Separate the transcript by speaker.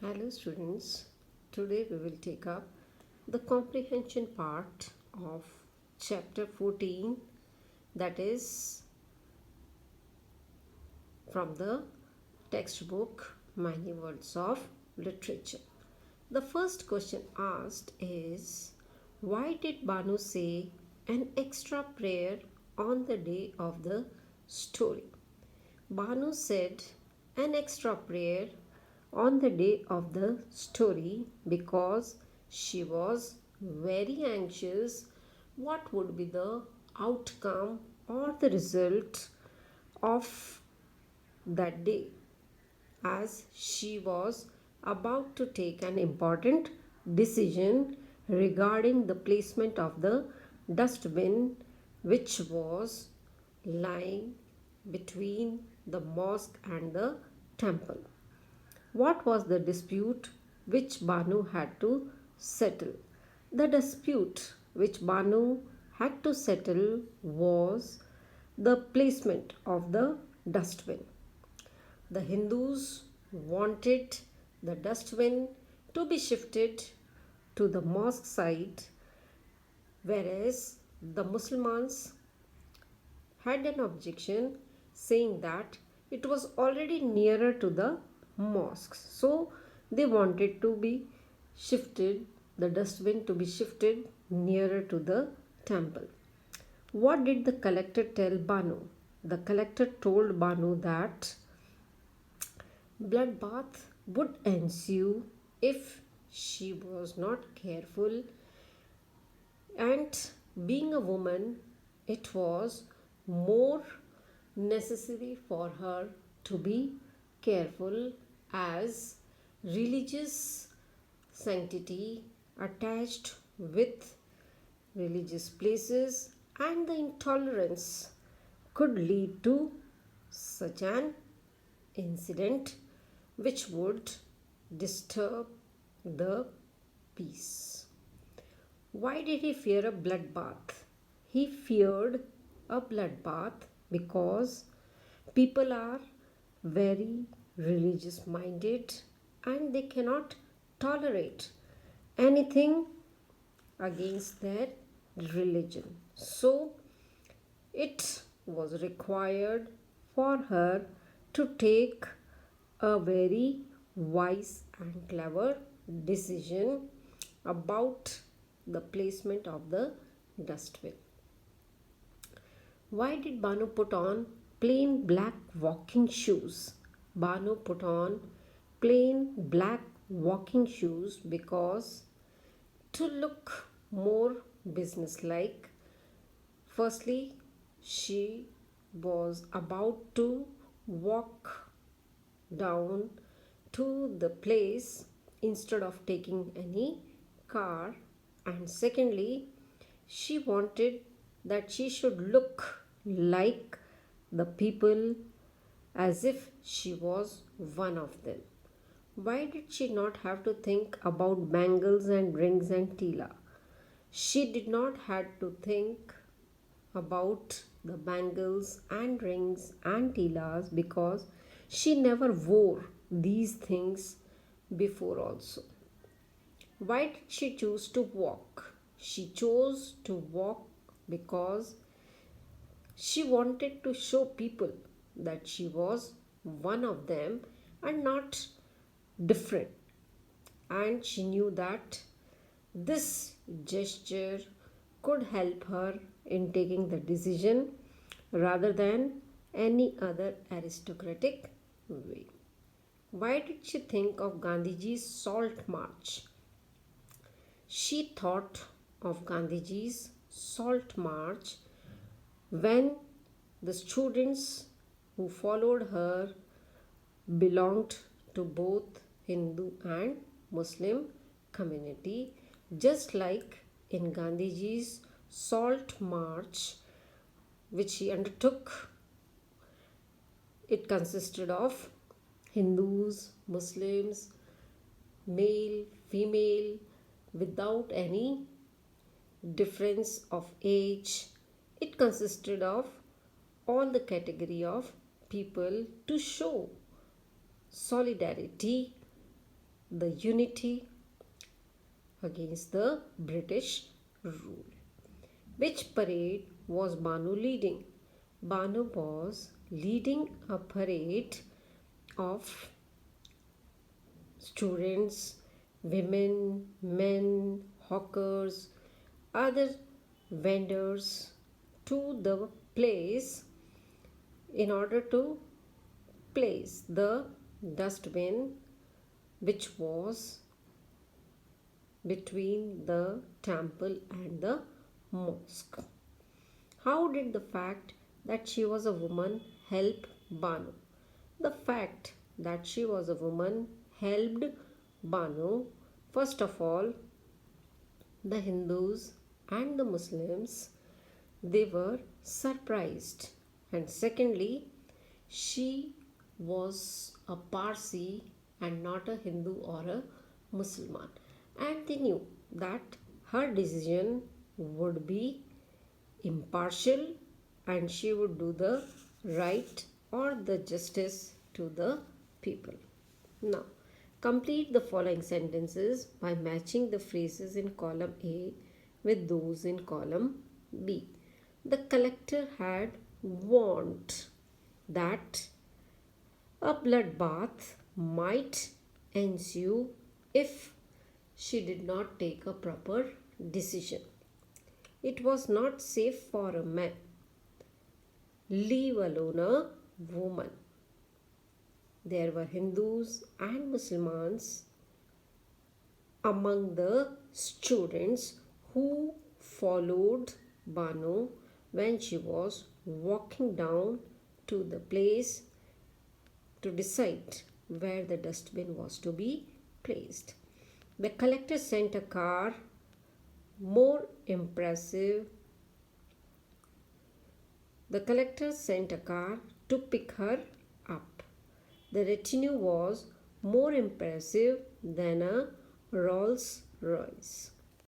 Speaker 1: Hello students, today we will take up the comprehension part of chapter 14, that is from the textbook Many Words of Literature. The first question asked is, why did Banu say an extra prayer on the day of the story? Banu said an extra prayer on the day of the story because she was very anxious what would be the outcome or the result of that day, as she was about to take an important decision regarding the placement of the dustbin which was lying between the mosque and the temple. What was the dispute which Banu had to settle? The dispute which Banu had to settle was the placement of the dustbin. The Hindus wanted the dustbin to be shifted to the mosque side, whereas the Muslims had an objection saying that it was already nearer to the mosques. So they wanted to be shifted, the dustbin to be shifted nearer to the temple. What did the collector tell Banu? The collector told Banu that bloodbath would ensue if she was not careful, and being a woman, it was more necessary for her to be careful, as religious sanctity attached with religious places and the intolerance could lead to such an incident which would disturb the peace. Why did he fear a bloodbath? He feared a bloodbath because people are very religious minded and they cannot tolerate anything against their religion. So it was required for her to take a very wise and clever decision about the placement of the dustbin. Why did Banu put on plain black walking shoes? Banu put on plain black walking shoes because to look more businesslike. Firstly, she was about to walk down to the place instead of taking any car, and secondly, she wanted that she should look like the people, as if she was one of them. Why did she not have to think about bangles and rings and tila? She did not had to think about the bangles and rings and tilas because she never wore these things before also. Why did she choose to walk? She chose to walk because she wanted to show people that she was one of them and not different. And she knew that this gesture could help her in taking the decision rather than any other aristocratic way. Why did she think of Gandhiji's salt march? She thought of Gandhiji's salt march when the students who followed her belonged to both Hindu and Muslim community, just like in Gandhiji's salt march which he undertook. It consisted of Hindus, Muslims, male, female, without any difference of age. It consisted of all the category of people to show solidarity the unity against the British rule. Which parade was Banu leading? Banu was leading a parade of students, women, men, hawkers, other vendors to the place in order to place the dustbin which was between the temple and the mosque. How did the fact that she was a woman help Banu? The fact that she was a woman helped Banu. First of all, the Hindus and the Muslims, they were surprised, and secondly, she was a Parsi and not a Hindu or a Muslim, and they knew that her decision would be impartial and she would do the right or the justice to the people. Now, complete the following sentences by matching the phrases in column A with those in column B. The collector had warned that a bloodbath might ensue if she did not take a proper decision. It was not safe for a man, leave alone a woman. There were Hindus and Muslims among the students who followed Banu when she was walking down to the place to decide where the dustbin was to be placed. The collector sent a car more impressive. The collector sent a car to pick her up. The retinue was more impressive than a Rolls Royce.